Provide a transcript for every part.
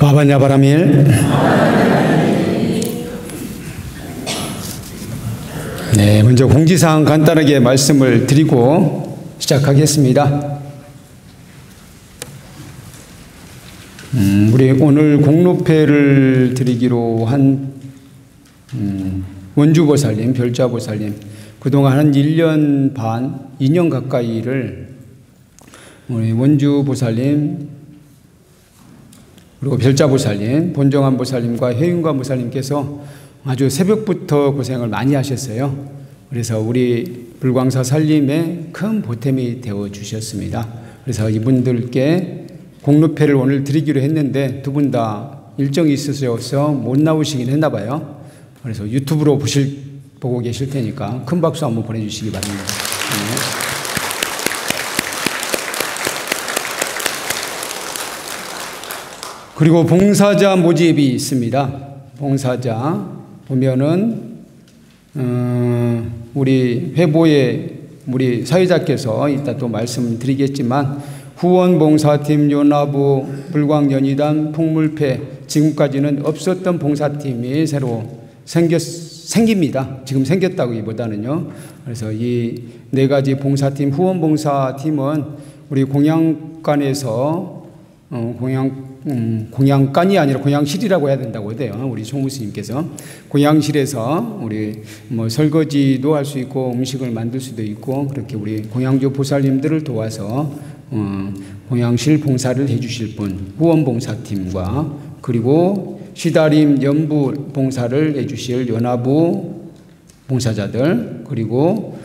바바냐바라밀. 네, 먼저 공지사항 간단하게 말씀을 드리고 시작하겠습니다. 우리 오늘 공로패를 드리기로 한 원주보살님, 별자보살님, 그동안 한 1년 반, 2년 가까이를 우리 원주보살님, 그리고 별자보살님, 본정환보살님과 해윤관보살님께서 아주 새벽부터 고생을 많이 하셨어요. 그래서 우리 불광사 살림에 큰 보탬이 되어 주셨습니다. 그래서 이분들께 공로패를 오늘 드리기로 했는데 두 분 다 일정이 있으셔서 못 나오시긴 했나 봐요. 그래서 유튜브로 보고 계실 테니까 큰 박수 한번 보내주시기 바랍니다. 네. 그리고 봉사자 모집이 있습니다. 봉사자 보면은 우리 회보에 우리 사회자께서 이따 또 말씀드리겠지만 후원봉사팀, 연화부, 불광연희단, 풍물패, 지금까지는 없었던 봉사팀이 새로 생깁니다. 지금 생겼다기보다는요. 그래서 이 네 가지 봉사팀, 후원봉사팀은 우리 공양관에서 공양관이 아니라 공양실이라고 해야 된다고 해요. 우리 총무스님께서 공양실에서 우리 뭐 설거지도 할 수 있고 음식을 만들 수도 있고 그렇게 우리 공양조 보살님들을 도와서 공양실 봉사를 해주실 분, 후원봉사팀과 그리고 시다림 연부 봉사를 해주실 연화부 봉사자들, 그리고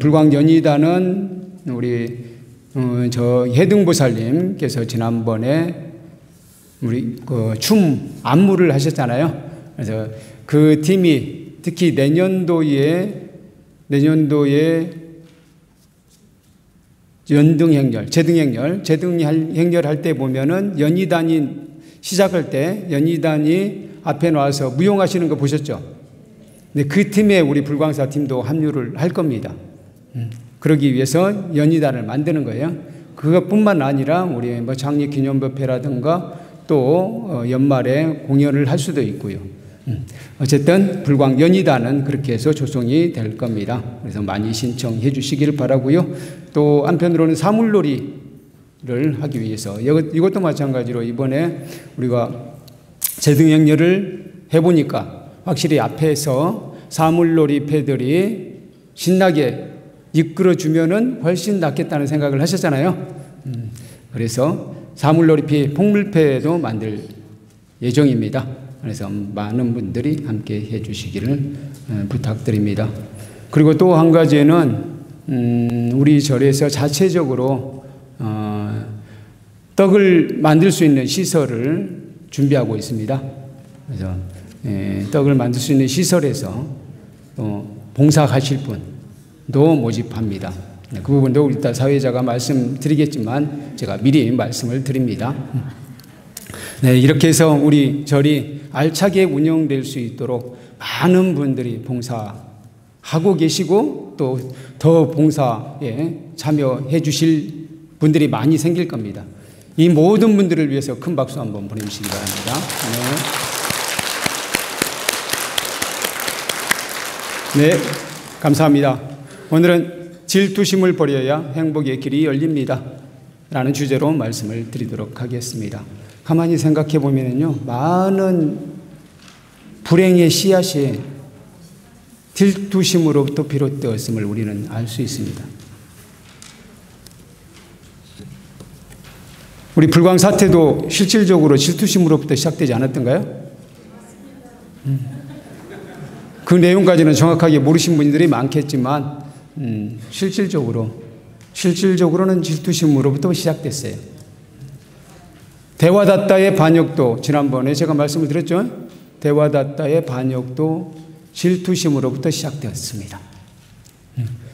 불광연희단은 우리 저 해등보살님께서 지난번에 우리 춤 안무를 하셨잖아요. 그래서 그 팀이 특히 내년도에 제등행렬 할 때 보면은 연희단이 시작할 때 연희단이 앞에 나와서 무용하시는 거 보셨죠? 근데 그 팀에 우리 불광사 팀도 합류를 할 겁니다. 그러기 위해서 연희단을 만드는 거예요. 그것뿐만 아니라 우리 뭐 장립기념법회라든가 또 연말에 공연을 할 수도 있고요. 어쨌든 불광연희단은 그렇게 해서 조성이 될 겁니다. 그래서 많이 신청해 주시기를 바라고요. 또 한편으로는 사물놀이를 하기 위해서 이것도 마찬가지로 이번에 우리가 제등행렬을 해보니까 확실히 앞에서 사물놀이 패들이 신나게 이끌어주면은 훨씬 낫겠다는 생각을 하셨잖아요. 그래서 사물놀이패, 풍물패도 만들 예정입니다. 그래서 많은 분들이 함께 해 주시기를 부탁드립니다. 그리고 또 한 가지는 우리 절에서 자체적으로 떡을 만들 수 있는 시설을 준비하고 있습니다. 그래서 떡을 만들 수 있는 시설에서 봉사하실 분도 모집합니다. 그 부분도 이따 사회자가 말씀드리겠지만 제가 미리 말씀을 드립니다. 네, 이렇게 해서 우리 절이 알차게 운영될 수 있도록 많은 분들이 봉사하고 계시고 또 더 봉사에 참여해 주실 분들이 많이 생길 겁니다. 이 모든 분들을 위해서 큰 박수 한번 보내주시기 바랍니다. 네, 감사합니다. 오늘은 질투심을 버려야 행복의 길이 열립니다 라는 주제로 말씀을 드리도록 하겠습니다. 가만히 생각해 보면요, 많은 불행의 씨앗이 질투심으로부터 비롯되었음을 우리는 알 수 있습니다. 우리 불광 사태도 실질적으로 질투심으로부터 시작되지 않았던가요? 그 내용까지는 정확하게 모르신 분들이 많겠지만 실질적으로는 질투심으로부터 시작됐어요. 대와다tta의 반역도 지난번에 제가 말씀을 드렸죠. 대와다tta의 반역도 질투심으로부터 시작되었습니다.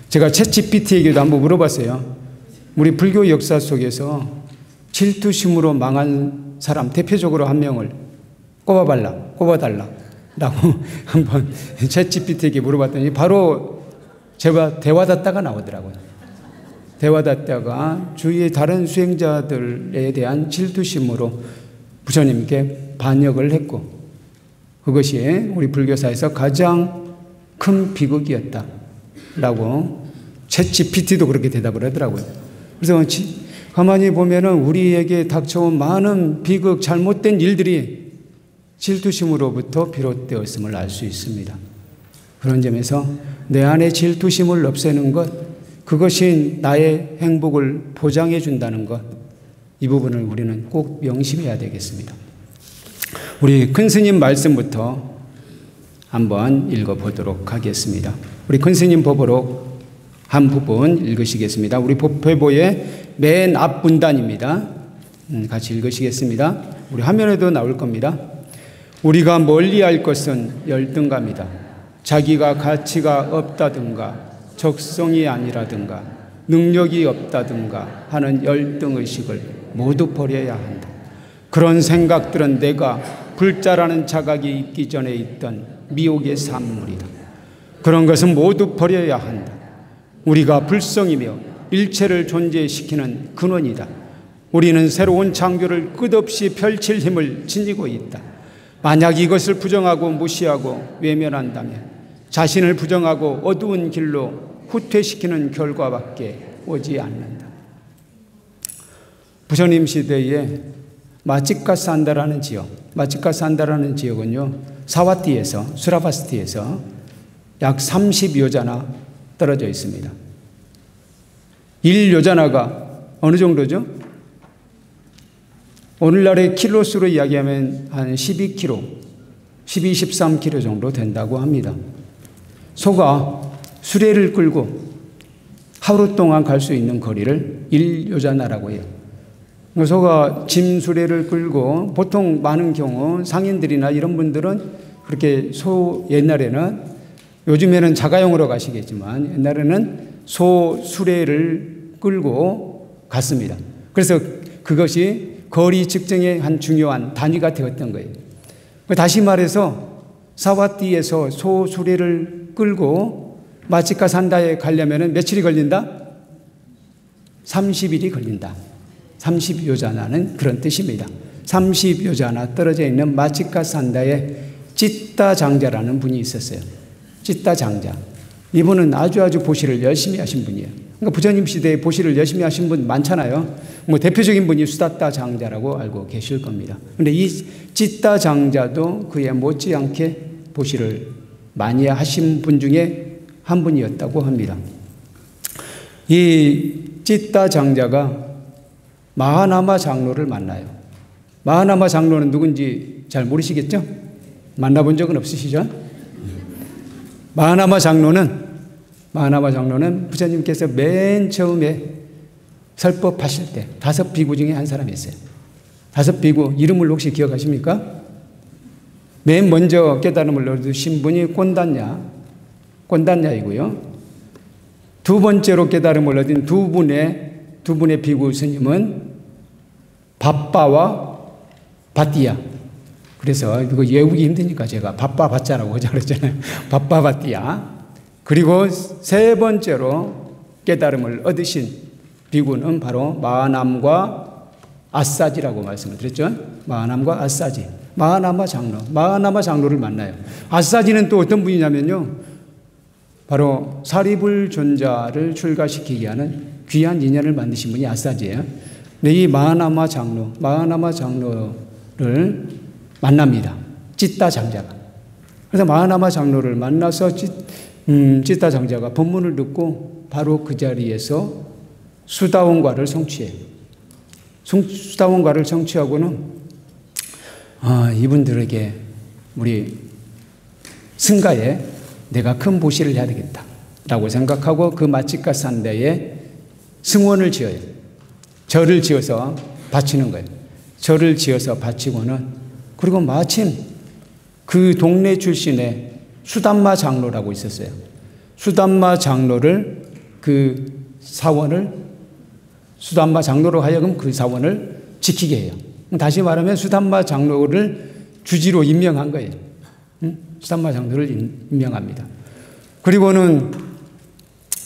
제가 챗GPT에게도 한번 물어봤어요. 우리 불교 역사 속에서 질투심으로 망한 사람 대표적으로 한 명을 꼽아달라 라고 한번 챗GPT에게 물어봤더니 바로 제가 대와다tta가 나오더라고요. 대와다tta가 주위의 다른 수행자들에 대한 질투심으로 부처님께 반역을 했고 그것이 우리 불교사에서 가장 큰 비극이었다라고 챗GPT도 그렇게 대답을 하더라고요. 그래서 가만히 보면은 우리에게 닥쳐온 많은 비극, 잘못된 일들이 질투심으로부터 비롯되었음을 알 수 있습니다. 그런 점에서 내 안에 질투심을 없애는 것, 그것이 나의 행복을 보장해 준다는 것, 이 부분을 우리는 꼭 명심해야 되겠습니다. 우리 큰 스님 말씀부터 한번 읽어보도록 하겠습니다. 우리 큰 스님 법어록 한 부분 읽으시겠습니다. 우리 법회보의 맨 앞 문단입니다. 같이 읽으시겠습니다. 우리 화면에도 나올 겁니다. 우리가 멀리할 것은 열등감이다. 자기가 가치가 없다든가 적성이 아니라든가 능력이 없다든가 하는 열등의식을 모두 버려야 한다. 그런 생각들은 내가 불자라는 자각이 있기 전에 있던 미혹의 산물이다. 그런 것은 모두 버려야 한다. 우리가 불성이며 일체를 존재시키는 근원이다. 우리는 새로운 창조를 끝없이 펼칠 힘을 지니고 있다. 만약 이것을 부정하고 무시하고 외면한다면 자신을 부정하고 어두운 길로 후퇴시키는 결과밖에 오지 않는다. 부처님 시대에 마치카산다라는 지역, 마치카산다라는 지역은요, 사와티에서, 수라바스티에서 약 30여자나 떨어져 있습니다. 1여자나가 어느 정도죠? 오늘날의 킬로수로 이야기하면 한 12kg, 12, 13kg 정도 된다고 합니다. 소가 수레를 끌고 하루 동안 갈 수 있는 거리를 1여자나라고 해요. 소가 짐 수레를 끌고 보통 많은 경우 상인들이나 이런 분들은 그렇게 옛날에는 요즘에는 자가용으로 가시겠지만 옛날에는 소 수레를 끌고 갔습니다. 그래서 그것이 거리 측정의 한 중요한 단위가 되었던 거예요. 다시 말해서 사와띠에서 소 수레를 끌고 마치카산다에 가려면 며칠이 걸린다? 30일이 걸린다. 30여자나는 그런 뜻입니다. 30여자나 떨어져 있는 마치카산다에 찌따 장자라는 분이 있었어요. 찌따 장자. 이분은 아주 보시를 열심히 하신 분이에요. 그러니까 부처님 시대에 보시를 열심히 하신 분 많잖아요. 대표적인 분이 수다따 장자라고 알고 계실 겁니다. 그런데 이 찌따 장자도 그에 못지않게 보시를 많이 하신 분 중에 한 분이었다고 합니다. 이 찌따 장자가 마하나마 장로를 만나요. 마하나마 장로는 누군지 잘 모르시겠죠? 만나본 적은 없으시죠? 마하나마 장로는 부처님께서 맨 처음에 설법하실 때 5 비구 중에 한 사람이었어요. 5 비구 이름을 혹시 기억하십니까? 맨 먼저 깨달음을 얻으신 분이 꼰단냐이고요. 두 번째로 깨달음을 얻은 두 분의 비구 스님은 바빠와 바띠야. 그래서 이거 외우기 힘드니까 제가 바빠 바짜라고 하자 그랬잖아요. 바빠 바띠야. 그리고 3번째로 깨달음을 얻으신 비구는 바로 마하남과 아싸지라고 말씀을 드렸죠. 마하남과 아싸지. 마하나마 장로를 만나요. 아싸지는 또 어떤 분이냐면요. 바로 사리불존자를 출가시키게 하는 귀한 인연을 만드신 분이 아싸지예요. 근데 이 마하나마 장로를 만납니다. 찌따 장자가. 그래서 마하나마 장로를 만나서 찌따 장자가 법문을 듣고 바로 그 자리에서 수다원과를 성취해요. 수다원과를 성취하고는 이분들에게 우리 승가에 내가 큰 보시를 해야 되겠다라고 생각하고 그 마치카산다에 승원을 지어요. 절을 지어서 바치는 거예요. 절을 지어서 바치고는 그리고 마침 그 동네 출신의 수담마 장로라고 있었어요. 수담마 장로를 수담마 장로로 하여금 그 사원을 지키게 해요. 다시 말하면 수담마 장로를 주지로 임명한 거예요. 수담마 장로를 임명합니다. 그리고는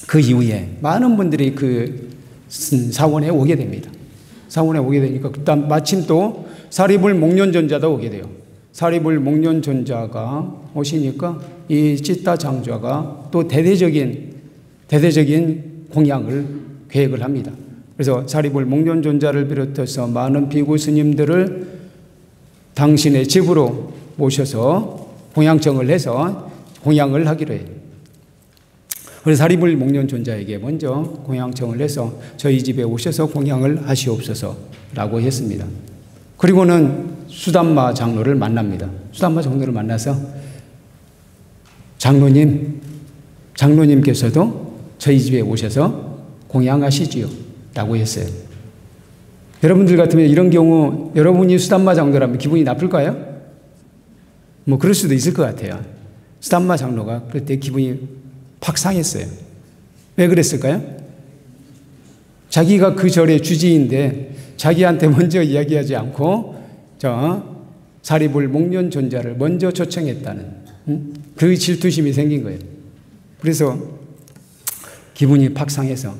그 이후에 많은 분들이 그 사원에 오게 됩니다. 사원에 오게 되니까 마침 또 사리불 목련존자도 오게 돼요. 사리불 목련존자가 오시니까 이 찌따 장좌가 또 대대적인 공양을 계획을 합니다. 그래서 사리불 목련존자를 비롯해서 많은 비구 스님들을 당신의 집으로 모셔서 공양청을 해서 공양을 하기로 해요. 그래서 사리불 목련존자에게 먼저 공양청을 해서 저희 집에 오셔서 공양을 하시옵소서라고 했습니다. 그리고는 수담마 장로를 만납니다. 수담마 장로를 만나서 장로님께서도 저희 집에 오셔서 공양하시지요 라고 했어요. 여러분들 같으면 이런 경우 여러분이 수담마 장로라면 기분이 나쁠까요? 뭐 그럴 수도 있을 것 같아요. 수담마 장로가 그때 기분이 팍 상했어요. 왜 그랬을까요? 자기가 그 절의 주지인데 자기한테 먼저 이야기하지 않고 사리불 목련존자를 먼저 초청했다는 그 질투심이 생긴 거예요. 그래서 기분이 팍 상해서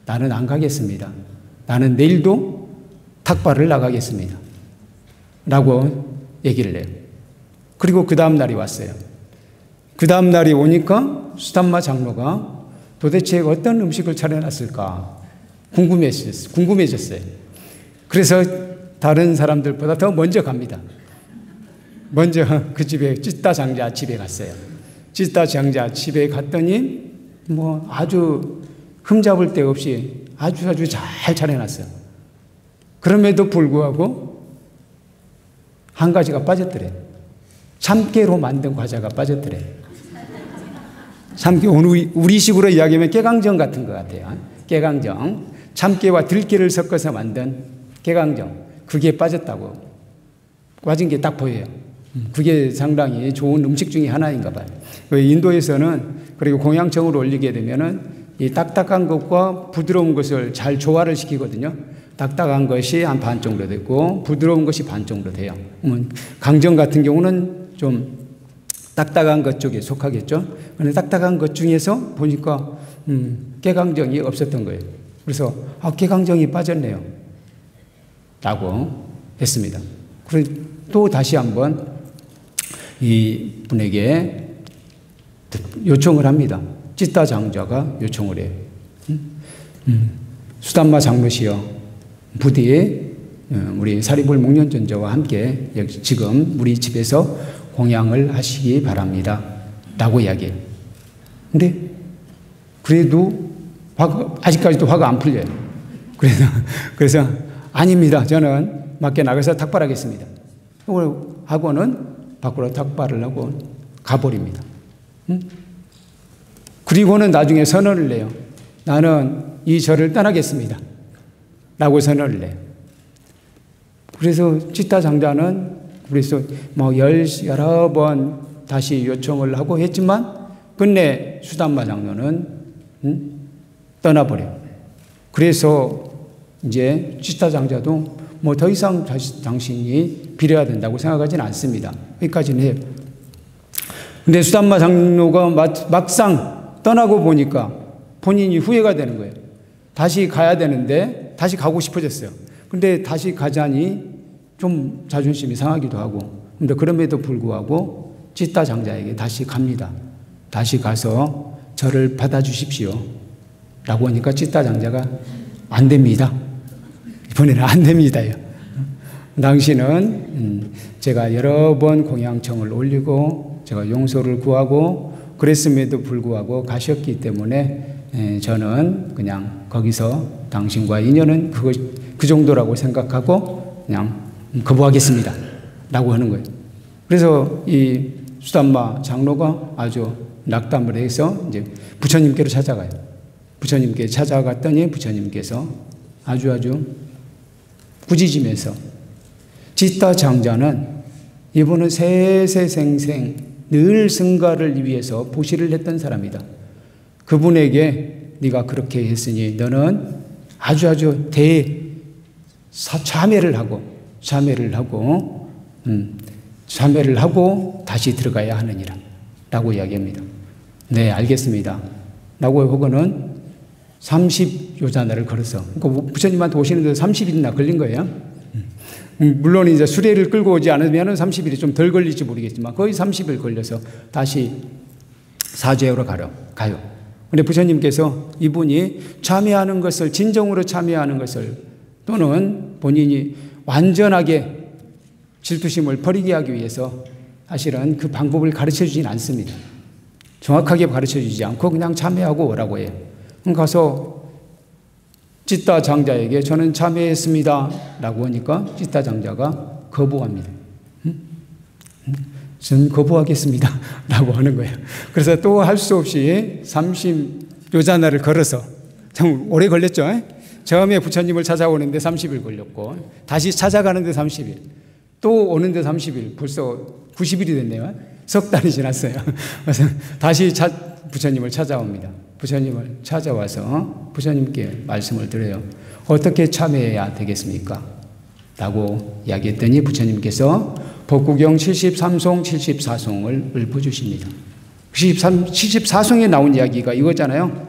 나는 안 가겠습니다. 나는 내일도 탁발을 나가겠습니다. 라고 얘기를 해요. 그리고 그 다음 날이 왔어요. 그 다음 날이 오니까 수담마 장로가 도대체 어떤 음식을 차려놨을까 궁금해졌어요. 그래서 다른 사람들보다 더 먼저 갑니다. 먼저 그 집에 찌따 장자 집에 갔어요. 찌따 장자 집에 갔더니 뭐 아주 흠잡을 데 없이 아주 잘 차려놨어요. 그럼에도 불구하고 한 가지가 빠졌더래. 참깨로 만든 과자가 빠졌더래. 참깨, 우리식으로 이야기하면 깨강정 같은 것 같아요. 깨강정. 참깨와 들깨를 섞어서 만든 깨강정. 그게 빠졌다고. 빠진 게 딱 보여요. 그게 상당히 좋은 음식 중에 하나인가 봐요. 인도에서는 그리고 공양청으로 올리게 되면은 이 딱딱한 것과 부드러운 것을 잘 조화를 시키거든요. 딱딱한 것이 한 반 정도 되고 부드러운 것이 반 정도 돼요. 강정 같은 경우는 좀 딱딱한 것 쪽에 속하겠죠. 그런데 딱딱한 것 중에서 보니까 깨강정이 없었던 거예요. 그래서 깨강정이 빠졌네요. 라고 했습니다. 그래서 또 다시 한번 이 분에게 요청을 합니다. 찌따 장자가 요청을 해요. 수담마 장로시여, 부디 우리 사리불 목련존자와 함께 지금 우리 집에서 공양을 하시기 바랍니다. 라고 이야기해요. 근데 그래도 아직까지도 화가 안 풀려요. 그래서 아닙니다. 저는 밖에 나가서 탁발하겠습니다. 하고는 밖으로 탁발을 하고 가버립니다. 그리고는 나중에 선언을 내요. 나는 이 절을 떠나겠습니다. 라고 선언을 내요. 그래서 찌따 장자는 그래서 뭐 여러 번 다시 요청을 하고 했지만 끝내 수담마 장로는 떠나버려요. 그래서 이제 찌따 장자도 뭐 더 이상 당신이 빌어야 된다고 생각하지는 않습니다. 여기까지는 해요. 근데 수담마 장로가 막상 떠나고 보니까 본인이 후회가 되는 거예요. 다시 가야 되는데 다시 가고 싶어졌어요. 근데 다시 가자니 좀 자존심이 상하기도 하고, 근데 그럼에도 불구하고 찌따 장자에게 다시 갑니다. 다시 가서 저를 받아주십시오. 라고 하니까 찌따 장자가 안 됩니다. 이번에는 안 됩니다요. 당신은 제가 여러 번 공양청을 올리고 제가 용서를 구하고 그랬음에도 불구하고 가셨기 때문에 저는 그냥 거기서 당신과 인연은 그 정도라고 생각하고 그냥 거부하겠습니다. 라고 하는 거예요. 그래서 이 수담마 장로가 아주 낙담을 해서 이제 부처님께로 찾아가요. 부처님께 찾아갔더니 부처님께서 아주 꾸짖으면서 찌따 장자는 이분은 세세생생 늘 승가를 위해서 보시를 했던 사람이다. 그분에게 네가 그렇게 했으니 너는 아주 참회를 하고 다시 들어가야 하느니라 라고 이야기합니다. 네, 알겠습니다. 라고 하고는 30요자나를 걸어서, 그러니까 부처님한테 오시는데 30일이나 걸린 거예요. 물론 이제 수레를 끌고 오지 않으면 30일이 좀 덜 걸릴지 모르겠지만 거의 30일 걸려서 다시 사죄하러 가요. 근데 부처님께서 이분이 참여하는 것을, 진정으로 참여하는 것을, 또는 본인이 완전하게 질투심을 버리게 하기 위해서 사실은 그 방법을 가르쳐 주진 않습니다. 정확하게 가르쳐 주지 않고 그냥 참여하고 오라고 해요. 가서 찌따 장자에게 저는 참여했습니다 라고 하니까 찌따 장자가 거부합니다. 저는 거부하겠습니다 라고 하는 거예요. 그래서 또 할 수 없이 30요자날을 걸어서, 참 오래 걸렸죠. 처음에 부처님을 찾아오는데 30일 걸렸고, 다시 찾아가는데 30일, 또 오는데 30일, 벌써 90일이 됐네요. 석 달이 지났어요. 그래서 다시 부처님을 찾아옵니다. 부처님을 찾아와서 부처님께 말씀을 드려요. 어떻게 참여해야 되겠습니까? 라고 이야기했더니 부처님께서 법구경 73송, 74송을 읊어주십니다. 74송에 나온 이야기가 이거잖아요.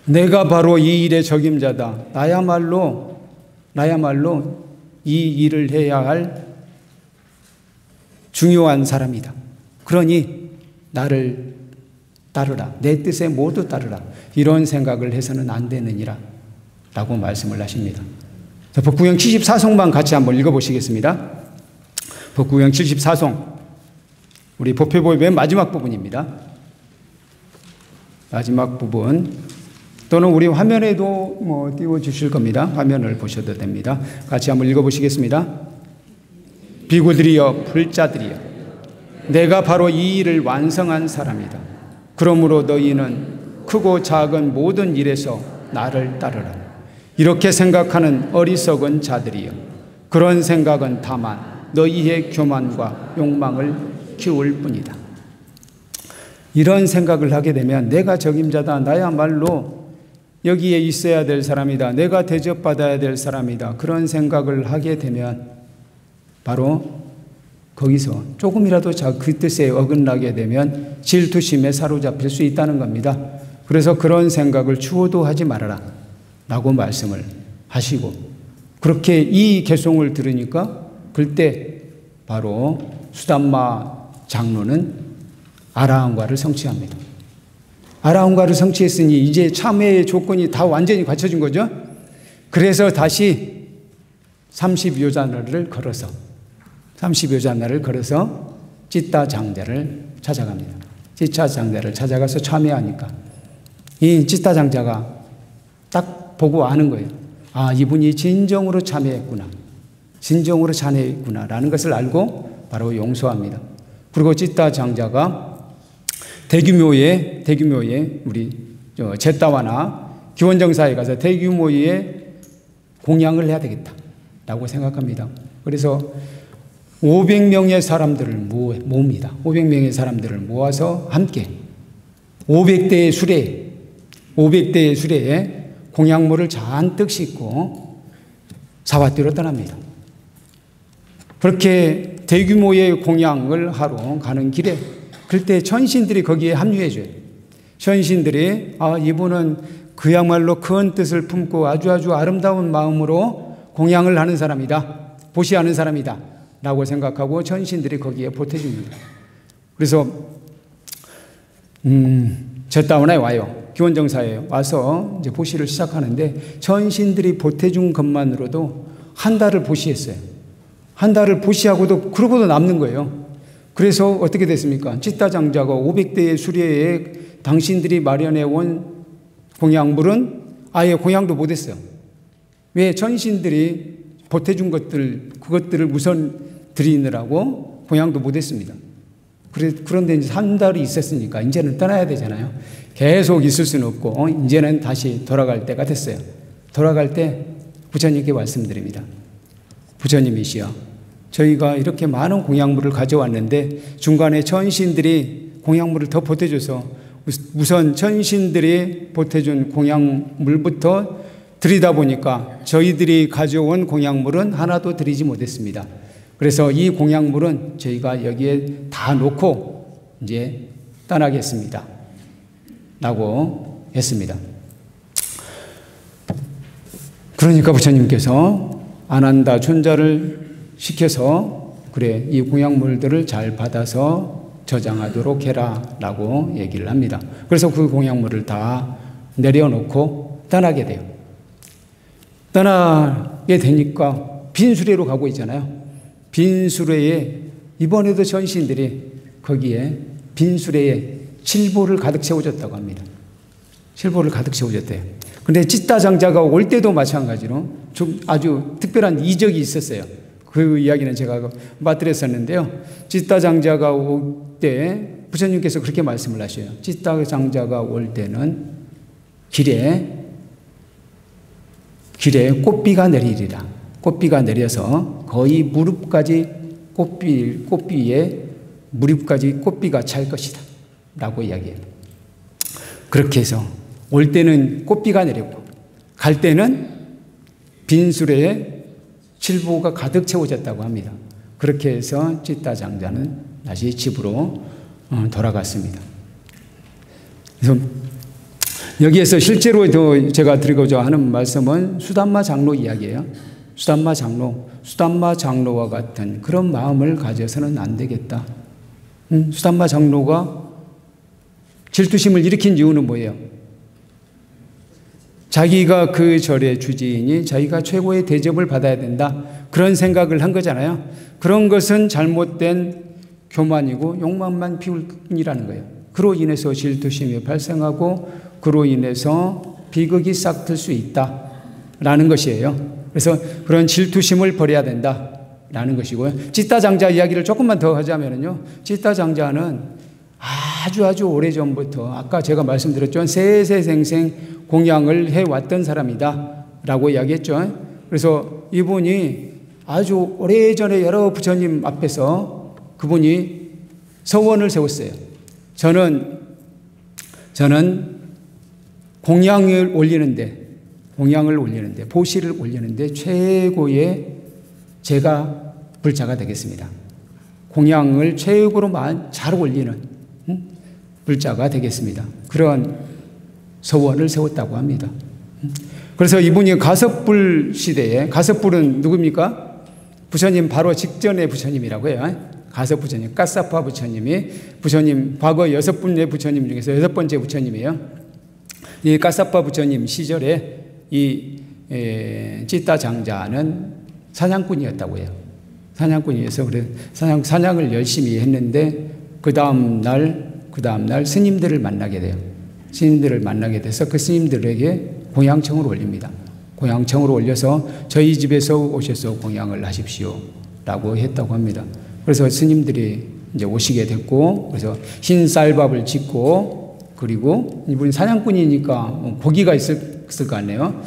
내가 바로 이 일의 적임자다. 나야말로 이 일을 해야 할 중요한 사람이다. 그러니 나를 따르라. 내 뜻에 모두 따르라. 이런 생각을 해서는 안 되느니라. 라고 말씀을 하십니다. 법구경 74송만 같이 한번 읽어보시겠습니다. 법구경 74송. 우리 법회보의 맨 마지막 부분입니다. 마지막 부분. 또는 우리 화면에도 띄워주실 겁니다. 화면을 보셔도 됩니다. 같이 한번 읽어보시겠습니다. 비구들이여, 불자들이여, 내가 바로 이 일을 완성한 사람이다. 그러므로 너희는 크고 작은 모든 일에서 나를 따르라. 이렇게 생각하는 어리석은 자들이여, 그런 생각은 다만 너희의 교만과 욕망을 키울 뿐이다. 이런 생각을 하게 되면 내가 적임자다. 나야말로 여기에 있어야 될 사람이다. 내가 대접받아야 될 사람이다. 그런 생각을 하게 되면 바로 거기서 조금이라도 그 뜻에 어긋나게 되면 질투심에 사로잡힐 수 있다는 겁니다. 그래서 그런 생각을 추호도 하지 말아라 라고 말씀을 하시고, 그렇게 이 개송을 들으니까 그때 바로 수담마 장로는 아라한과를 성취합니다. 아라한과를 성취했으니 이제 참회의 조건이 다 완전히 갖춰진 거죠. 그래서 다시 30요자날을 걸어서 찌따 장자를 찾아갑니다. 찌따 장자를 찾아가서 참회하니까 이 찌따 장자가 딱 보고 아는 거예요. 아, 이분이 진정으로 참회했구나. 진정으로 참회했구나라는 것을 알고 바로 용서합니다. 그리고 찌따 장자가 대규모의 우리 제따와나 기원정사에 가서 대규모의 공양을 해야 되겠다라고 생각합니다. 그래서 500명의 사람들을 모읍니다. 500명의 사람들을 모아서 함께 500대의 수레에 공양물을 잔뜩 싣고 사와띠로 떠납니다. 그렇게 대규모의 공양을 하러 가는 길에 그때 천신들이 거기에 합류해줘요. 천신들이 이분은 그야말로 큰 뜻을 품고 아주 아름다운 마음으로 공양을 하는 사람이다. 보시하는 사람이다. 라고 생각하고 천신들이 거기에 보태줍니다. 그래서 제따원에 와요. 기원정사에 와서 이제 보시를 시작하는데 천신들이 보태준 것만으로도 한 달을 보시했어요. 한 달을 보시하고도 그러고도 남는 거예요. 그래서 어떻게 됐습니까? 찌따 장자가 500대의 수레에 당신들이 마련해 온 공양물은 아예 공양도 못했어요. 왜? 천신들이 보태준 그것들을 우선 드리느라고 공양도 못했습니다. 그런데 이제 한 달이 있었으니까 이제는 떠나야 되잖아요. 계속 있을 수는 없고 이제는 다시 돌아갈 때가 됐어요. 돌아갈 때 부처님께 말씀드립니다. 부처님이시여, 저희가 이렇게 많은 공양물을 가져왔는데 중간에 천신들이 공양물을 더 보태줘서 우선 천신들이 보태준 공양물부터 드리다 보니까 저희들이 가져온 공양물은 하나도 드리지 못했습니다. 그래서 이 공양물은 저희가 여기에 다 놓고 이제 떠나겠습니다. 라고 했습니다. 그러니까 부처님께서 아난다 촌자를 시켜서 그래 이 공약물들을 잘 받아서 저장하도록 해라 라고 얘기를 합니다. 그래서 그 공약물을 다 내려놓고 떠나게 돼요. 떠나게 되니까 빈 수레로 가고 있잖아요. 빈 수레에 이번에도 전신들이 거기에 빈 수레에 칠보를 가득 채워줬다고 합니다. 칠보를 가득 채워줬대요. 근데 찢다 장자가 올 때도 마찬가지로 좀 아주 특별한 이적이 있었어요. 그 이야기는 제가 빠뜨렸었는데요. 찢다 장자가 올 때 부처님께서 그렇게 말씀을 하셔요. 찢다 장자가 올 때는 길에 꽃비가 내리리라. 꽃비가 내려서 거의 무릎까지 꽃비에 무릎까지 꽃비가 찰 것이다 라고 이야기해요. 그렇게 해서 올 때는 꽃비가 내리고 갈 때는 빈수레에 칠보가 가득 채워졌다고 합니다. 그렇게 해서 찢다 장자는 다시 집으로 돌아갔습니다. 그래서 여기에서 실제로 제가 드리고자 하는 말씀은 수담마 장로 이야기예요. 수담마 장로와 같은 그런 마음을 가져서는 안 되겠다. 수담마 장로가 질투심을 일으킨 이유는 뭐예요? 자기가 그 절의 주지인이 자기가 최고의 대접을 받아야 된다. 그런 생각을 한 거잖아요. 그런 것은 잘못된 교만이고 욕망만 피울 뿐이라는 거예요. 그로 인해서 질투심이 발생하고 그로 인해서 비극이 싹틀 수 있다라는 것이에요. 그래서 그런 질투심을 버려야 된다라는 것이고요. 찢다 장자 이야기를 조금만 더 하자면요. 찢다 장자는 아주 오래전부터 아까 제가 말씀드렸죠. 세세생생 공양을 해왔던 사람이다 라고 이야기했죠. 그래서 이분이 아주 오래전에 여러 부처님 앞에서 그분이 서원을 세웠어요. 저는 공양을 올리는데 보시를 올리는데 최고의 제가 불자가 되겠습니다. 공양을 최고로만 잘 올리는 불자가 되겠습니다. 그런 서원을 세웠다고 합니다. 그래서 이분이 가섭불 시대에, 가섭불은 누굽니까? 부처님 바로 직전의 부처님이라고 해요. 가섭 부처님, 까사파 부처님이 부처님 과거 6분의 부처님 중에서 6번째 부처님이에요. 이 까사파 부처님 시절에 이 찢다 장자는 사냥꾼이었다고 해요. 사냥꾼이어서 그래 사냥을 열심히 했는데 그 다음 날 스님들을 만나게 돼요. 스님들을 만나게 돼서 그 스님들에게 공양청을 올립니다. 공양청을 올려서 저희 집에서 오셔서 공양을 하십시오 라고 했다고 합니다. 그래서 스님들이 이제 오시게 됐고, 그래서 흰 쌀밥을 짓고, 그리고 이분이 사냥꾼이니까 고기가 있을 거 아니에요.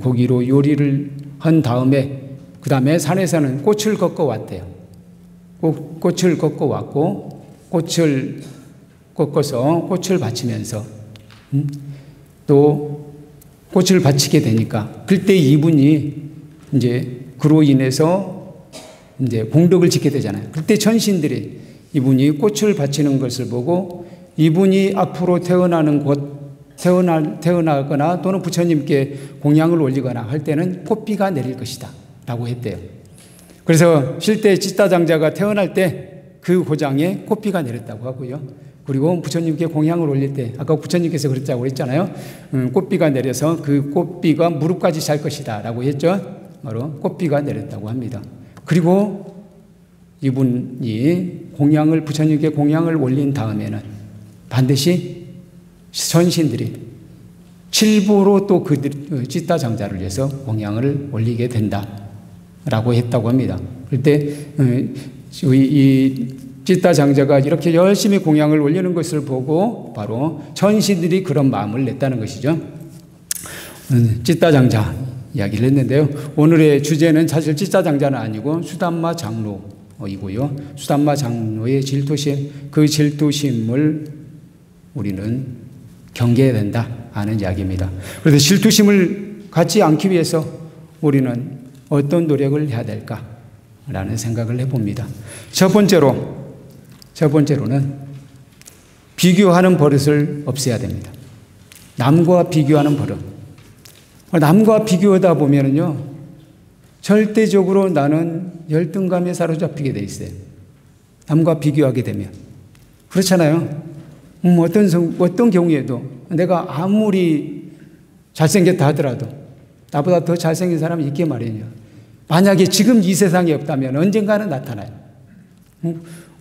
고기로 요리를 한 다음에, 그 다음에 산에서는 꽃을 걷고 왔대요. 꽃을 걷고 왔고, 꽃을 꺾어서 꽃을 바치면서, 또 꽃을 바치게 되니까, 그때 이분이 이제 그로 인해서 이제 공덕을 짓게 되잖아요. 그때 천신들이 이분이 꽃을 바치는 것을 보고 이분이 앞으로 태어나거나 또는 부처님께 공양을 올리거나 할 때는 꽃비가 내릴 것이다 라고 했대요. 그래서 실제 찢다 장자가 태어날 때 그 고장에 꽃비가 내렸다고 하고요. 그리고 부처님께 공양을 올릴 때 아까 부처님께서 그랬다고 했잖아요. 꽃비가 내려서 그 꽃비가 무릎까지 잘 것이다 라고 했죠. 바로 꽃비가 내렸다고 합니다. 그리고 이분이 부처님께 공양을 올린 다음에는 반드시 전신들이 칠보로 또 찢다 장자를 위해서 공양을 올리게 된다라고 했다고 합니다. 그때 이 찢다 장자가 이렇게 열심히 공양을 올리는 것을 보고 바로 전신들이 그런 마음을 냈다는 것이죠. 찢다 장자 이야기를 했는데요. 오늘의 주제는 사실 찢다 장자는 아니고 수담마 장로이고요. 수담마 장로의 질투심, 그 질투심을 우리는 경계해야 된다 하는 이야기입니다. 그래서 질투심을 갖지 않기 위해서 우리는 어떤 노력을 해야 될까라는 생각을 해봅니다. 첫 번째로는 비교하는 버릇을 없애야 됩니다. 남과 비교하는 버릇. 남과 비교하다 보면은요, 절대적으로 나는 열등감에 사로잡히게 돼 있어요. 남과 비교하게 되면. 그렇잖아요. 어떤 경우에도 내가 아무리 잘생겼다 하더라도 나보다 더 잘생긴 사람이 있게 마련이에요. 만약에 지금 이 세상에 없다면 언젠가는 나타나요.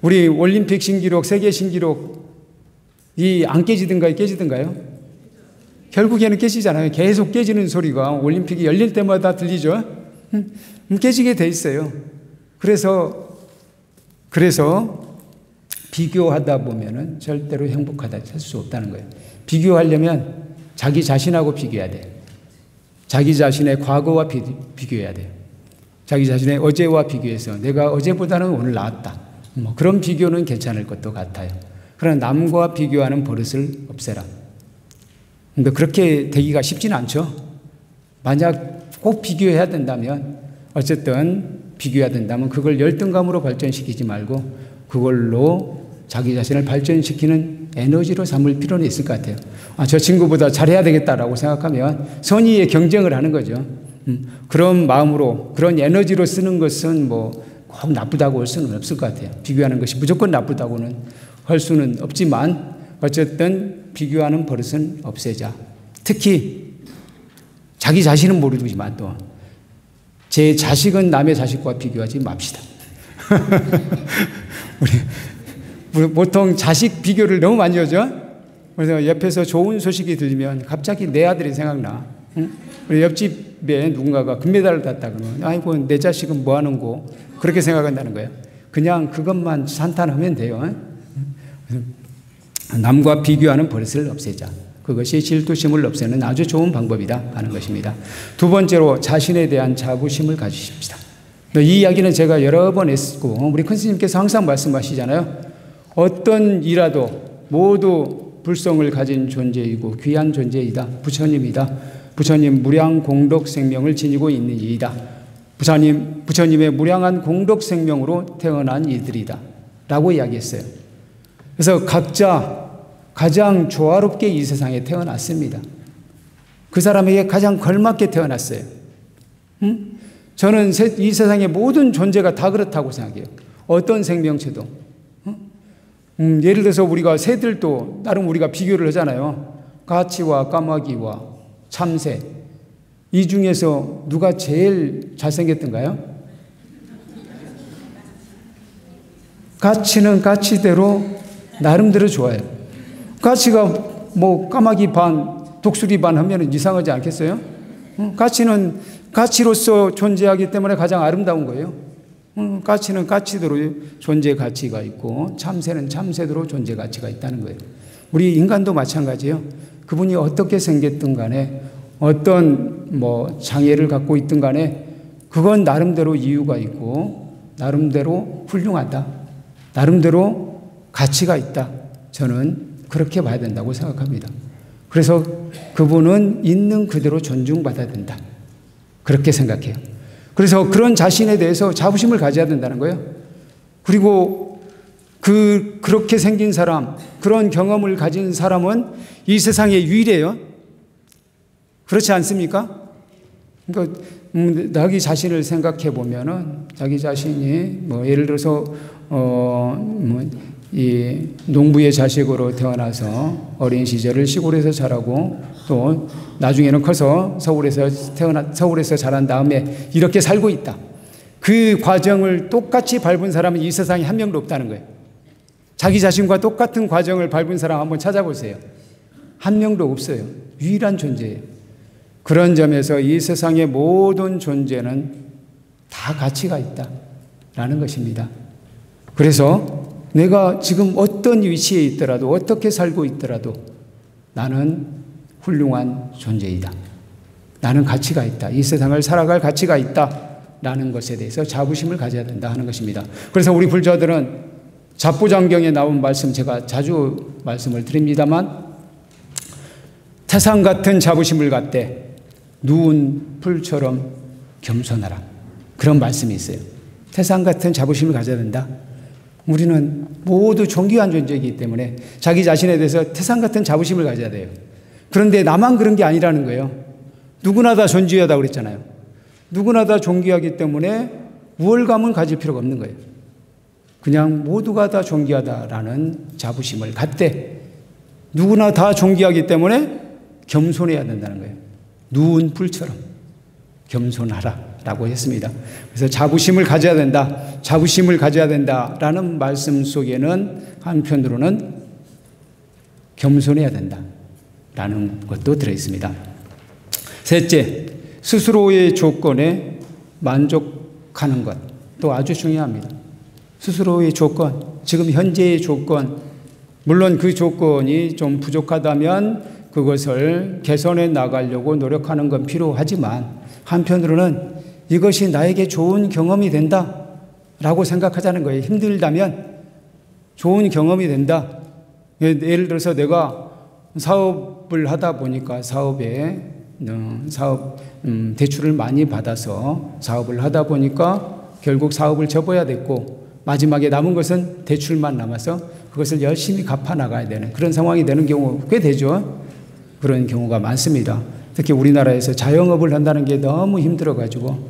우리 올림픽 신기록, 세계 신기록 안 깨지든가요? 결국에는 깨지잖아요. 계속 깨지는 소리가 올림픽이 열릴 때마다 들리죠. 깨지게 돼 있어요. 그래서 비교하다 보면은 절대로 행복하다 할 수 없다는 거예요. 비교하려면 자기 자신하고 비교해야 돼요. 자기 자신의 과거와 비교해야 돼요. 자기 자신의 어제와 비교해서 내가 어제보다는 오늘 나았다. 그런 비교는 괜찮을 것도 같아요. 그러나 남과 비교하는 버릇을 없애라. 근데 그렇게 되기가 쉽지는 않죠. 만약 꼭 비교해야 된다면 어쨌든 비교해야 된다면 그걸 열등감으로 발전시키지 말고 그걸로 자기 자신을 발전시키는 에너지로 삼을 필요는 있을 것 같아요. 저 친구보다 잘해야 되겠다라고 생각하면 선의의 경쟁을 하는 거죠. 그런 마음으로 그런 에너지로 쓰는 것은 꼭 나쁘다고 할 수는 없을 것 같아요. 비교하는 것이 무조건 나쁘다고는 할 수는 없지만 어쨌든 비교하는 버릇은 없애자. 특히 자기 자신은 모르지만 또 제 자식은 남의 자식과 비교하지 맙시다. 우리 보통 자식 비교를 너무 많이 하죠. 그래서 옆에서 좋은 소식이 들리면 갑자기 내 아들이 생각나. 우리 옆집에 누군가가 금메달을 땄다 그러면 아이고 내 자식은 뭐 하는 거 그렇게 생각한다는 거예요. 그냥 그것만 산탄하면 돼요. 남과 비교하는 버릇을 없애자. 그것이 질투심을 없애는 아주 좋은 방법이다 하는 것입니다. 두 번째로 자신에 대한 자부심을 가지십시다. 이 이야기는 제가 여러 번 했고 우리 큰 스님께서 항상 말씀하시잖아요. 어떤 이라도 모두 불성을 가진 존재이고 귀한 존재이다. 부처님이다. 부처님 무량 공덕 생명을 지니고 있는 이이다. 부처님의 무량한 공덕 생명으로 태어난 이들이다. 라고 이야기했어요. 그래서 각자 가장 조화롭게 이 세상에 태어났습니다. 그 사람에게 가장 걸맞게 태어났어요. 저는 이 세상의 모든 존재가 다 그렇다고 생각해요. 어떤 생명체도. 예를 들어서 우리가 새들도 나름 우리가 비교를 하잖아요. 가치와 까마귀와 참새. 이 중에서 누가 제일 잘생겼던가요? 가치는 가치대로 나름대로 좋아요. 가치가 까마귀 반, 독수리 반 하면 이상하지 않겠어요? 가치는 가치로서 존재하기 때문에 가장 아름다운 거예요. 가치는 가치대로 존재 가치가 있고 참새는 참새대로 존재 가치가 있다는 거예요. 우리 인간도 마찬가지예요. 그분이 어떻게 생겼든 간에 어떤 장애를 갖고 있든 간에 그건 나름대로 이유가 있고 나름대로 훌륭하다. 나름대로 가치가 있다. 저는 그렇게 봐야 된다고 생각합니다. 그래서 그분은 있는 그대로 존중받아야 된다. 그렇게 생각해요. 그래서 그런 자신에 대해서 자부심을 가져야 된다는 거예요. 그리고 그렇게 생긴 사람, 그런 경험을 가진 사람은 이 세상에 유일해요. 그렇지 않습니까? 그러니까 자기 자신을 생각해 보면은 자기 자신이 예를 들어서 이 농부의 자식으로 태어나서 어린 시절을 시골에서 자라고 또 나중에는 커서 서울에서 자란 다음에 이렇게 살고 있다. 그 과정을 똑같이 밟은 사람은 이 세상에 한 명도 없다는 거예요. 자기 자신과 똑같은 과정을 밟은 사람 한번 찾아보세요. 한 명도 없어요. 유일한 존재예요. 그런 점에서 이 세상의 모든 존재는 다 가치가 있다라는 것입니다. 그래서 내가 지금 어떤 위치에 있더라도 어떻게 살고 있더라도 나는 훌륭한 존재이다. 나는 가치가 있다. 이 세상을 살아갈 가치가 있다라는 것에 대해서 자부심을 가져야 된다 하는 것입니다. 그래서 우리 불자들은 잡부장경에 나온 말씀 제가 자주 말씀을 드립니다만 태산 같은 자부심을 갖되 누운 풀처럼 겸손하라. 그런 말씀이 있어요. 태산 같은 자부심을 가져야 된다. 우리는 모두 존귀한 존재이기 때문에 자기 자신에 대해서 태산 같은 자부심을 가져야 돼요. 그런데 나만 그런 게 아니라는 거예요. 누구나 다 존귀하다고 그랬잖아요. 누구나 다 존귀하기 때문에 우월감은 가질 필요가 없는 거예요. 그냥 모두가 다 존귀하다라는 자부심을 갖되 누구나 다 존귀하기 때문에 겸손해야 된다는 거예요. 누운 뿔처럼 겸손하라라고 했습니다. 그래서 자부심을 가져야 된다. 자부심을 가져야 된다라는 말씀 속에는 한편으로는 겸손해야 된다라는 것도 들어있습니다. 셋째, 스스로의 조건에 만족하는 것. 또 아주 중요합니다. 스스로의 조건, 지금 현재의 조건, 물론 그 조건이 좀 부족하다면 그것을 개선해 나가려고 노력하는 건 필요하지만 한편으로는 이것이 나에게 좋은 경험이 된다라고 생각하자는 거예요. 힘들다면 좋은 경험이 된다. 예를 들어서 내가 사업을 하다 보니까 사업 대출을 많이 받아서 사업을 하다 보니까 결국 사업을 접어야 됐고 마지막에 남은 것은 대출만 남아서 그것을 열심히 갚아 나가야 되는 그런 상황이 되는 경우가 꽤 되죠. 그런 경우가 많습니다. 특히 우리나라에서 자영업을 한다는 게 너무 힘들어가지고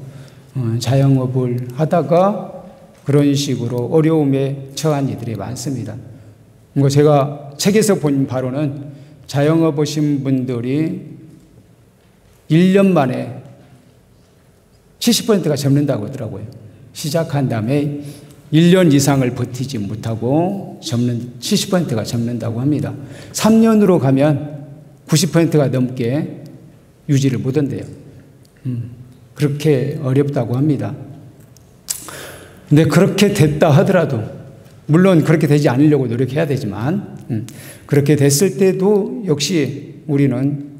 자영업을 하다가 그런 식으로 어려움에 처한 이들이 많습니다. 제가 책에서 본 바로는 자영업 하신 분들이 1년 만에 70%가 접는다고 하더라고요. 시작한 다음에 1년 이상을 버티지 못하고 70%가 접는다고 합니다. 3년으로 가면 90%가 넘게 유지를 못한대요. 그렇게 어렵다고 합니다. 근데 그렇게 됐다 하더라도 물론 그렇게 되지 않으려고 노력해야 되지만 그렇게 됐을 때도 역시 우리는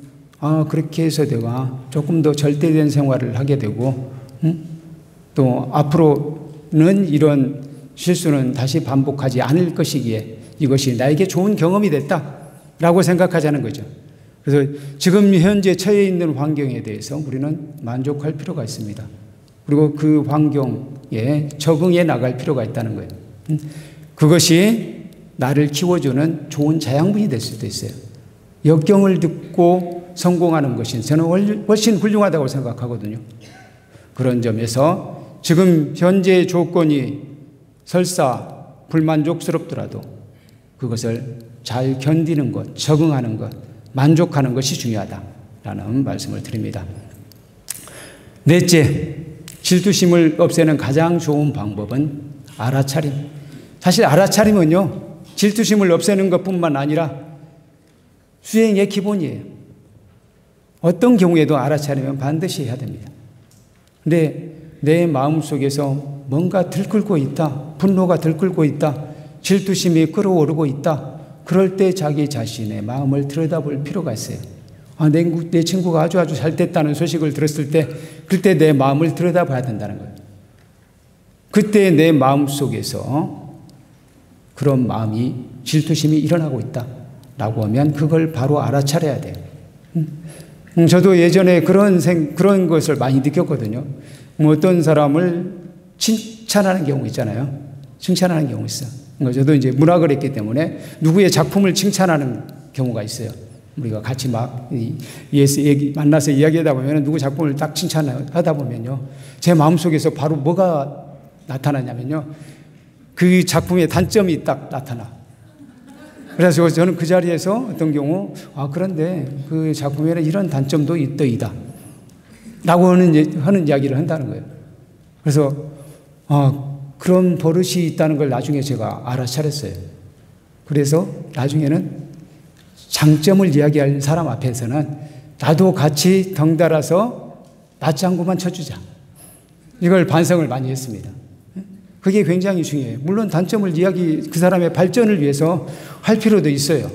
그렇게 해서 내가 조금 더 절대된 생활을 하게 되고 또 앞으로는 이런 실수는 다시 반복하지 않을 것이기에 이것이 나에게 좋은 경험이 됐다라고 생각하자는 거죠. 그래서 지금 현재 처해 있는 환경에 대해서 우리는 만족할 필요가 있습니다. 그리고 그 환경에 적응해 나갈 필요가 있다는 거예요. 그것이 나를 키워주는 좋은 자양분이 될 수도 있어요. 역경을 듣고 성공하는 것이 저는 훨씬 훌륭하다고 생각하거든요. 그런 점에서 지금 현재의 조건이 설사 불만족스럽더라도 그것을 잘 견디는 것, 적응하는 것, 만족하는 것이 중요하다라는 말씀을 드립니다. 넷째, 질투심을 없애는 가장 좋은 방법은 알아차림. 사실 알아차림은요, 질투심을 없애는 것뿐만 아니라 수행의 기본이에요. 어떤 경우에도 알아차리면 반드시 해야 됩니다. 근데 내 마음속에서 뭔가 들끓고 있다, 분노가 들끓고 있다, 질투심이 끓어오르고 있다, 그럴 때 자기 자신의 마음을 들여다볼 필요가 있어요. 내 친구가 아주 잘 됐다는 소식을 들었을 때 그때 내 마음을 들여다봐야 된다는 거예요. 그때 내 마음속에서 그런 마음이 질투심이 일어나고 있다라고 하면 그걸 바로 알아차려야 돼요. 저도 예전에 그런 것을 많이 느꼈거든요. 어떤 사람을 칭찬하는 경우 있잖아요. 칭찬하는 경우 있어요. 저도 이제 문학을 했기 때문에 누구의 작품을 칭찬하는 경우가 있어요. 우리가 같이 막 만나서 이야기하다 보면 누구 작품을 딱 칭찬하다 보면요. 제 마음속에서 바로 뭐가 나타나냐면요. 그 작품의 단점이 딱 나타나. 그래서 저는 그 자리에서 어떤 경우 그런데 그 작품에는 이런 단점도 있더이다 라고 하는 이야기를 한다는 거예요. 그래서 그런 버릇이 있다는 걸 나중에 제가 알아차렸어요. 그래서 나중에는 장점을 이야기할 사람 앞에서는 나도 같이 덩달아서 맞장구만 쳐주자. 이걸 반성을 많이 했습니다. 그게 굉장히 중요해요. 물론 단점을 그 사람의 발전을 위해서 할 필요도 있어요.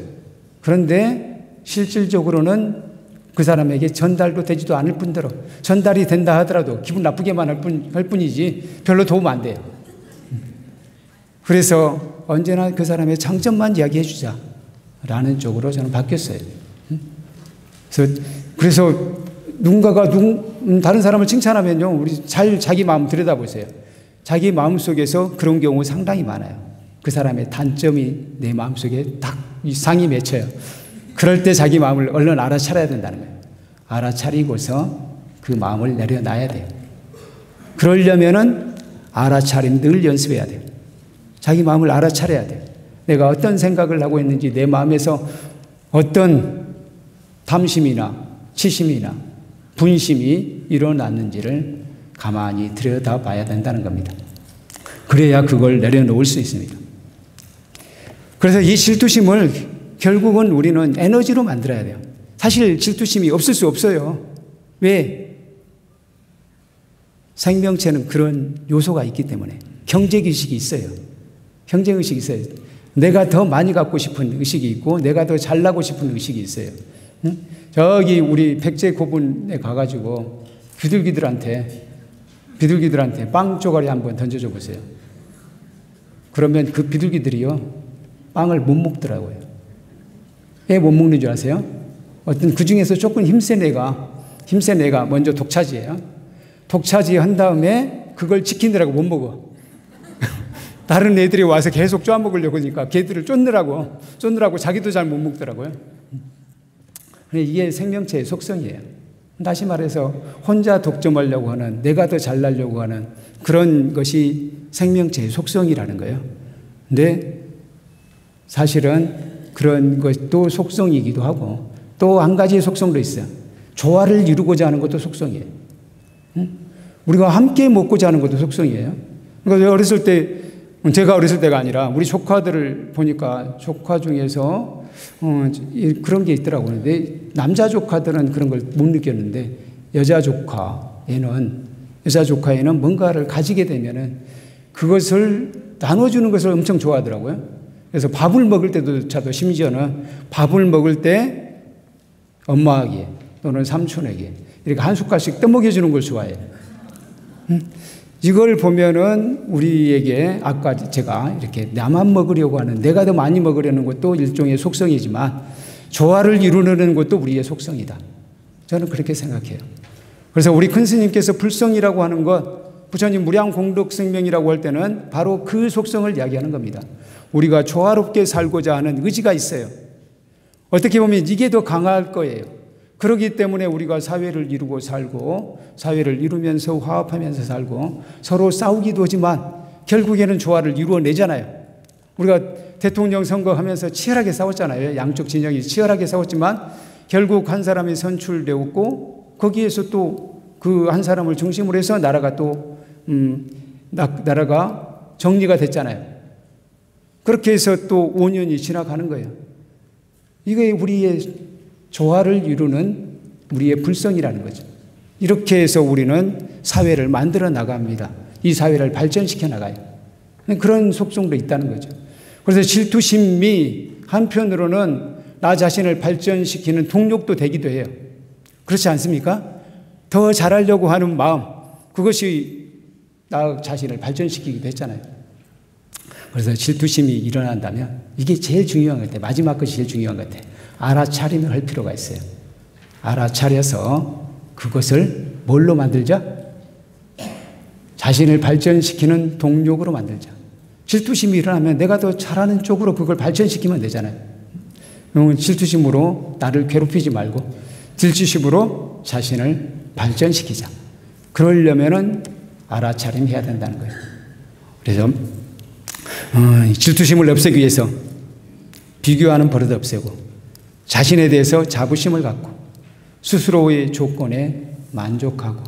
그런데 실질적으로는 그 사람에게 전달도 되지도 않을 뿐더러 전달이 된다 하더라도 기분 나쁘게만 할 뿐이지 별로 도움 안 돼요. 그래서 언제나 그 사람의 장점만 이야기해 주자라는 쪽으로 저는 바뀌었어요. 그래서 누군가가 다른 사람을 칭찬하면요, 우리 자기 마음 들여다보세요. 자기 마음속에서 그런 경우 상당히 많아요. 그 사람의 단점이 내 마음속에 딱 상이 맺혀요. 그럴 때 자기 마음을 얼른 알아차려야 된다는 거예요. 알아차리고서 그 마음을 내려놔야 돼요. 그러려면은 알아차림 늘 연습해야 돼요. 자기 마음을 알아차려야 돼요. 내가 어떤 생각을 하고 있는지, 내 마음에서 어떤 탐심이나 치심이나 분심이 일어났는지를 가만히 들여다봐야 된다는 겁니다. 그래야 그걸 내려놓을 수 있습니다. 그래서 이 질투심을 결국은 우리는 에너지로 만들어야 돼요. 사실 질투심이 없을 수 없어요. 왜? 생명체는 그런 요소가 있기 때문에. 경쟁의식이 있어요. 경쟁의식이 있어요. 내가 더 많이 갖고 싶은 의식이 있고 내가 더 잘나고 싶은 의식이 있어요. 응? 저기 우리 백제 고분에 가가지고 비둘기들한테 빵 쪼가리 한번 던져줘 보세요. 그러면 그 비둘기들이요, 빵을 못 먹더라고요. 왜 못 먹는 줄 아세요? 어떤 그 중에서 조금 힘센 애가 먼저 독차지해요. 독차지 한 다음에 그걸 지키느라고 못 먹어. 다른 애들이 와서 계속 쪼아먹으려고 하니까 걔들을 쫓느라고 자기도 잘 못 먹더라고요. 이게 생명체의 속성이에요. 다시 말해서 혼자 독점하려고 하는, 내가 더 잘나려고 하는 그런 것이 생명체의 속성이라는 거예요. 근데 사실은 그런 것도 속성이기도 하고 또 한 가지의 속성도 있어요. 조화를 이루고자 하는 것도 속성이에요. 우리가 함께 먹고자 하는 것도 속성이에요. 그러니까 제가 어렸을 때가 아니라 우리 조카들을 보니까 조카 중에서 그런 게 있더라고요. 근데 남자 조카들은 그런 걸 못 느꼈는데 여자 조카에는 뭔가를 가지게 되면은 그것을 나눠주는 것을 엄청 좋아하더라고요. 그래서 밥을 먹을 때도 심지어는 밥을 먹을 때 엄마에게 또는 삼촌에게 이렇게 한 숟갈씩 떠먹여주는 걸 좋아해요. 이걸 보면은 우리에게 아까 제가 이렇게 나만 먹으려고 하는, 내가 더 많이 먹으려는 것도 일종의 속성이지만 조화를 이루는 것도 우리의 속성이다. 저는 그렇게 생각해요. 그래서 우리 큰 스님께서 불성이라고 하는 것, 부처님 무량공덕생명이라고 할 때는 바로 그 속성을 이야기하는 겁니다. 우리가 조화롭게 살고자 하는 의지가 있어요. 어떻게 보면 이게 더 강할 거예요. 그렇기 때문에 우리가 사회를 이루고 살고, 사회를 이루면서 화합하면서 살고, 서로 싸우기도 하지만 결국에는 조화를 이루어내잖아요. 우리가 대통령 선거하면서 치열하게 싸웠잖아요. 양쪽 진영이 치열하게 싸웠지만 결국 한 사람이 선출되었고 거기에서 또 그 한 사람을 중심으로 해서 나라가 정리가 됐잖아요. 그렇게 해서 또 5년이 지나가는 거예요. 이게 우리의 조화를 이루는 우리의 불성이라는 거죠. 이렇게 해서 우리는 사회를 만들어 나갑니다. 이 사회를 발전시켜 나가요. 그런 속성도 있다는 거죠. 그래서 질투심이 한편으로는 나 자신을 발전시키는 동력도 되기도 해요. 그렇지 않습니까? 더 잘하려고 하는 마음, 그것이 나 자신을 발전시키기도 했잖아요. 그래서 질투심이 일어난다면 이게 제일 중요한 것 같아요. 마지막 것이 제일 중요한 것 같아요. 알아차림을 할 필요가 있어요. 알아차려서 그것을 뭘로 만들자? 자신을 발전시키는 동력으로 만들자. 질투심이 일어나면 내가 더 잘하는 쪽으로 그걸 발전시키면 되잖아요. 질투심으로 나를 괴롭히지 말고 질투심으로 자신을 발전시키자. 그러려면은 알아차림해야 된다는 거예요. 그래서 질투심을 없애기 위해서 비교하는 버릇 없애고 자신에 대해서 자부심을 갖고 스스로의 조건에 만족하고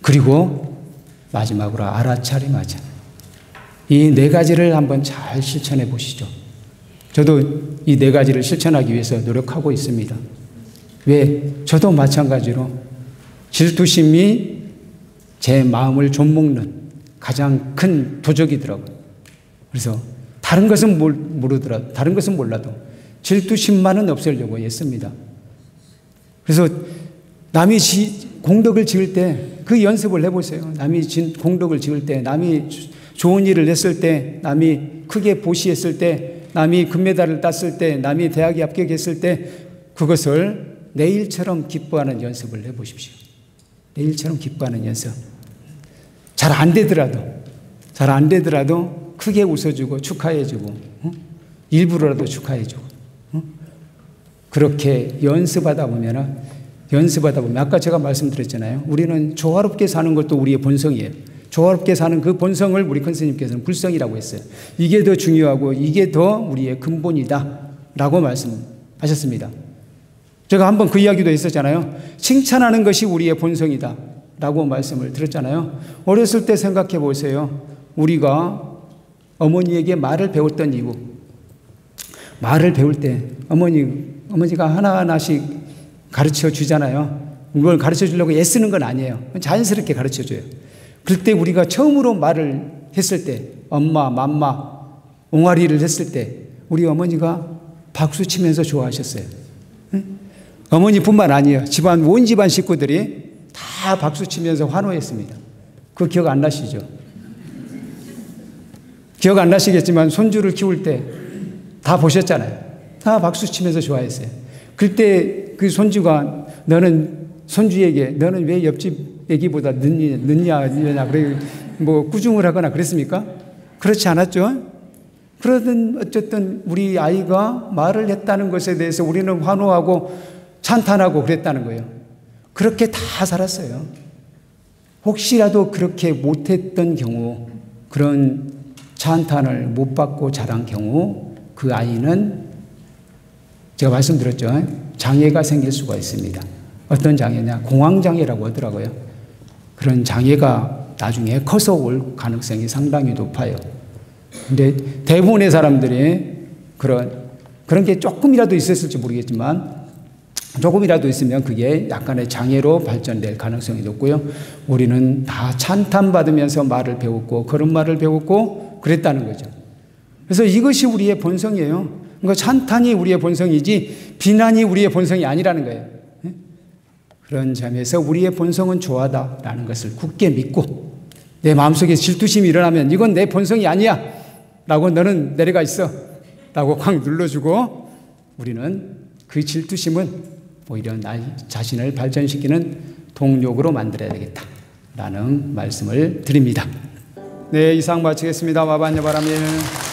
그리고 마지막으로 알아차림하자. 이 네 가지를 한번 잘 실천해 보시죠. 저도 이 네 가지를 실천하기 위해서 노력하고 있습니다. 왜? 저도 마찬가지로 질투심이 제 마음을 좀먹는 가장 큰 도적이더라고요. 그래서 다른 것은 모르더라도, 다른 것은 몰라도 질투심만은 없애려고 했습니다. 그래서 남이 공덕을 지을 때 그 연습을 해보세요. 남이 공덕을 지을 때, 남이 좋은 일을 했을 때, 남이 크게 보시했을 때, 남이 금메달을 땄을 때, 남이 대학에 합격했을 때 그것을 내일처럼 기뻐하는 연습을 해보십시오. 내일처럼 기뻐하는 연습. 잘 안 되더라도 크게 웃어주고 축하해주고 일부러라도 축하해주고 그렇게 연습하다 보면 연습하다 보면 아까 제가 말씀드렸잖아요. 우리는 조화롭게 사는 것도 우리의 본성이에요. 조화롭게 사는 그 본성을 우리 큰 스님께서는 불성이라고 했어요. 이게 더 중요하고 이게 더 우리의 근본이다 라고 말씀하셨습니다. 제가 한번 그 이야기도 했었잖아요. 칭찬하는 것이 우리의 본성이다 라고 말씀을 드렸잖아요. 어렸을 때 생각해 보세요. 우리가 어머니에게 말을 배웠던 이유, 말을 배울 때 어머니가 하나하나씩 가르쳐 주잖아요. 이걸 가르쳐 주려고 애쓰는 건 아니에요. 자연스럽게 가르쳐 줘요. 그럴 때 우리가 처음으로 말을 했을 때, 엄마, 맘마, 옹알이를 했을 때 우리 어머니가 박수 치면서 좋아하셨어요. 어머니뿐만 아니에요. 온 집안 식구들이 다 박수 치면서 환호했습니다. 그거 기억 안 나시죠? 기억 안 나시겠지만 손주를 키울 때 다 보셨잖아요. 다 박수 치면서 좋아했어요. 그때 그 손주가 손주에게 너는 왜 옆집 애기보다 늦냐 그래 뭐 꾸중을 하거나 그랬습니까? 그렇지 않았죠? 그러든 어쨌든 우리 아이가 말을 했다는 것에 대해서 우리는 환호하고 찬탄하고 그랬다는 거예요. 그렇게 다 살았어요. 혹시라도 그렇게 못했던 경우, 그런 찬탄을 못 받고 자란 경우 그 아이는 제가 말씀드렸죠. 장애가 생길 수가 있습니다. 어떤 장애냐? 공황장애라고 하더라고요. 그런 장애가 나중에 커서 올 가능성이 상당히 높아요. 근데 대부분의 사람들이 그런 게 조금이라도 있었을지 모르겠지만 조금이라도 있으면 그게 약간의 장애로 발전될 가능성이 높고요. 우리는 다 찬탄받으면서 말을 배웠고 그런 말을 배웠고 그랬다는 거죠. 그래서 이것이 우리의 본성이에요. 그러니까 찬탄이 우리의 본성이지 비난이 우리의 본성이 아니라는 거예요. 그런 점에서 우리의 본성은 좋아하다라는 것을 굳게 믿고 내 마음속에 질투심이 일어나면 이건 내 본성이 아니야 라고 너는 내려가 있어 라고 꽉 눌러주고 우리는 그 질투심은 오히려 나 자신을 발전시키는 동력으로 만들어야 되겠다라는 말씀을 드립니다. 네, 이상 마치겠습니다. 와반야바라밀.